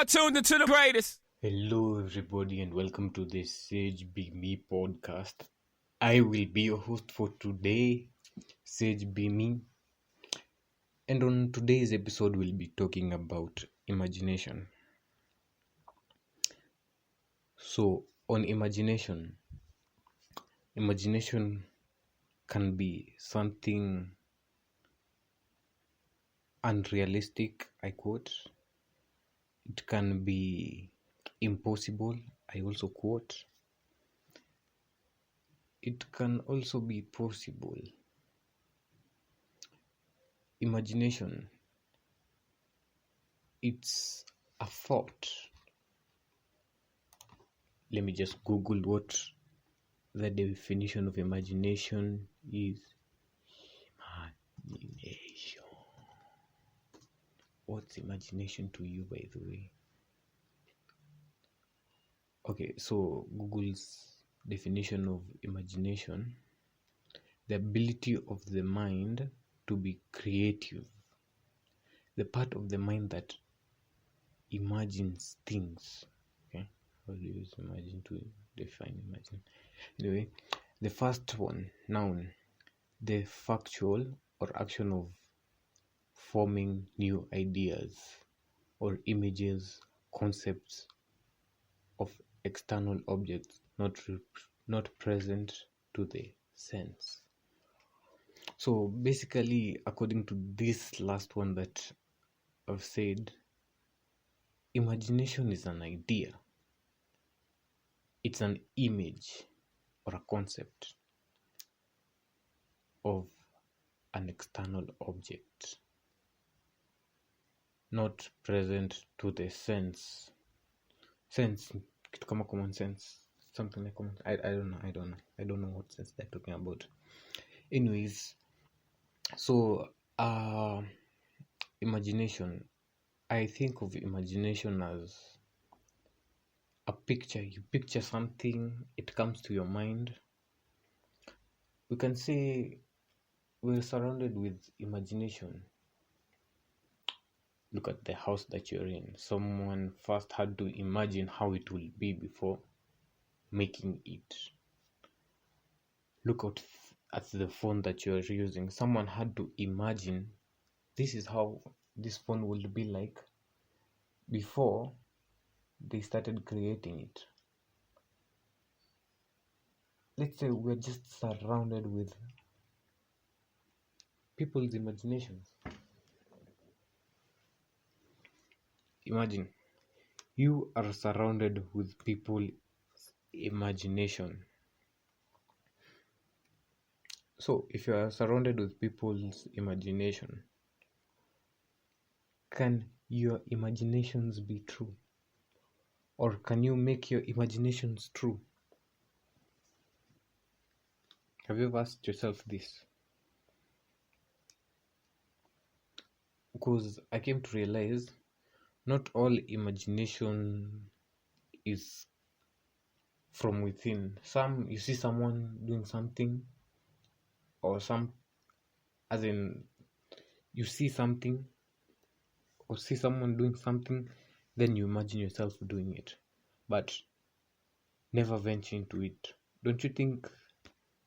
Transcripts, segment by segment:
are tuned into the greatest. Hello, everybody, and welcome to the Sage Be Me podcast. I will be your host for today, Sage Be Me. And on today's episode, we'll be talking about imagination. So, on imagination can be something unrealistic, I quote. It can be impossible, I also quote. It can also be possible. Imagination, it's a thought. Let me just Google what the definition of imagination is. Imagination. What's imagination to you, by the way? Okay, so Google's definition of imagination: the ability of the mind to be creative, the part of the mind that imagines things. Okay, how do you use imagine to define imagine? Anyway, the first one, noun, the factual or action of forming new ideas or images, concepts of external objects not present to the sense. So basically, according to this last one that I've said, imagination is an idea. It's an image or a concept of an external object not present to the sense. Kitu kama common sense, something like common. I don't know what sense they're talking about. Anyways, so imagination, I think of imagination as a picture. You picture something, it comes to your mind. We can say we're surrounded with imagination. Look at the house that you're in. Someone first had to imagine how it will be before making it. Look at the phone that you're using. Someone had to imagine this is how this phone will be like before they started creating it. Let's say we're just surrounded with people's imaginations. Imagine you are surrounded with people's imagination. So if you are surrounded with people's imagination, can your imaginations be true? Or can you make your imaginations true? Have you ever asked yourself this? Because I came to realize not all imagination is from within. Some, you see someone doing something, or you see something or see someone doing something, then you imagine yourself doing it, but never venture into it. Don't you think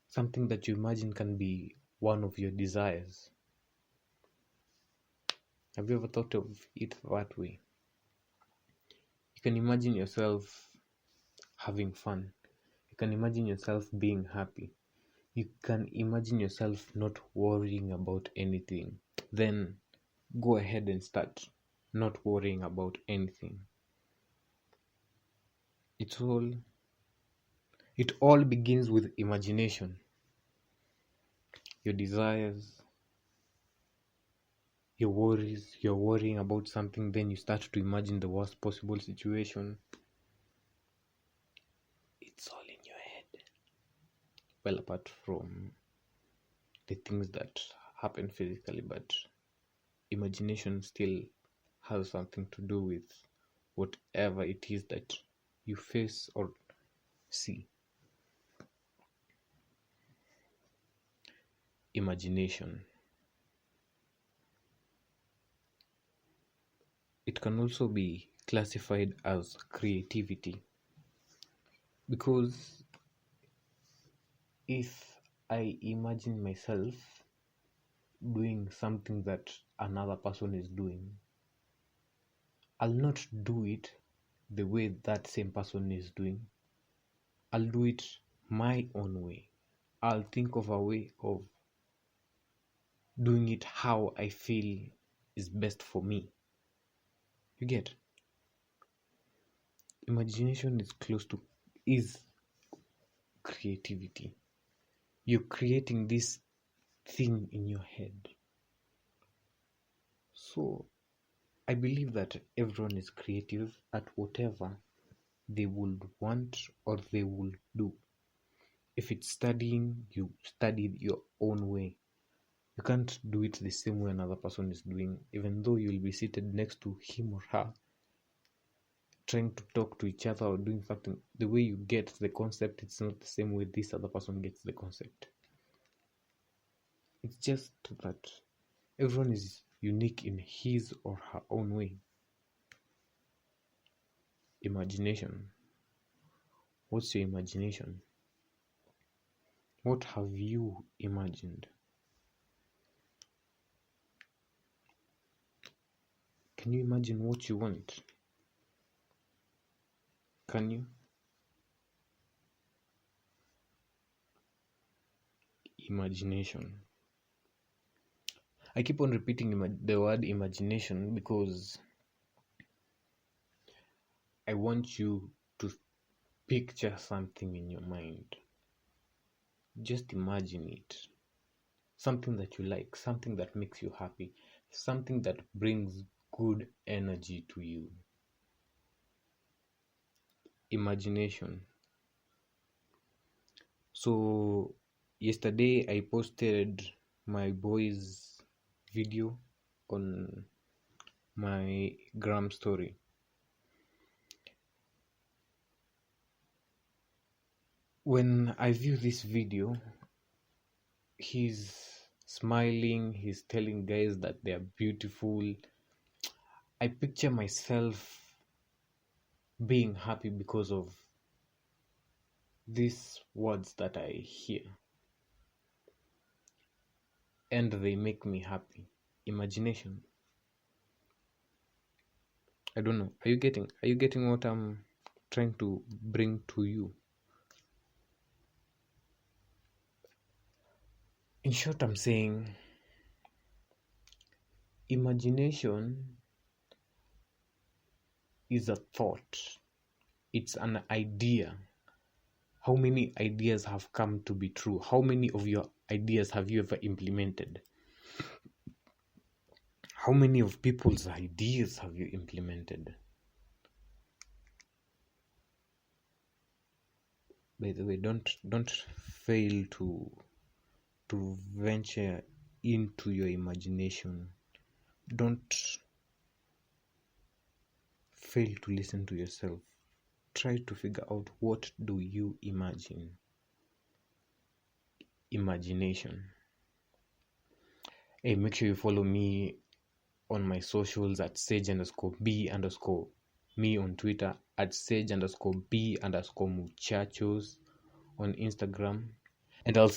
something that you imagine can be one of your desires? Have you ever thought of it that way? You can imagine yourself having fun. You can imagine yourself being happy. You can imagine yourself not worrying about anything. Then go ahead and start not worrying about anything. It all begins with imagination. Your desires, your worries, you're worrying about something, then you start to imagine the worst possible situation. It's all in your head. Well, apart from the things that happen physically, but imagination still has something to do with whatever it is that you face or see. Imagination. It can also be classified as creativity, because if I imagine myself doing something that another person is doing, I'll not do it the way that same person is doing. I'll do it my own way. I'll think of a way of doing it how I feel is best for me. You get? Imagination is creativity. You're creating this thing in your head. So I believe that everyone is creative at whatever they would want or they will do. If it's studying, you studied your own way. You can't do it the same way another person is doing, even though you'll be seated next to him or her, trying to talk to each other or doing something. The way you get the concept, it's not the same way this other person gets the concept. It's just that everyone is unique in his or her own way. Imagination. What's your imagination? What have you imagined? Can you imagine what you want? Can you? Imagination. I keep on repeating the word imagination because I want you to picture something in your mind. Just imagine it. Something that you like, something that makes you happy, something that brings good energy to you. Imagination. So yesterday I posted my boy's video on my gram story. When I view this video, he's smiling, he's telling guys that they are beautiful. I picture myself being happy because of these words that I hear, and they make me happy. Imagination. I don't know. Are you getting what I'm trying to bring to you? In short, I'm saying imagination is a thought. It's an idea. How many ideas have come to be true? How many of your ideas have you ever implemented? How many of people's ideas have you implemented? By the way, don't fail to venture into your imagination. Don't fail to listen to yourself. Try to figure out, what do you imagine? Imagination. Hey, make sure you follow me on my socials at sage_b_, me on Twitter at sage_b_muchachos on Instagram, and I'll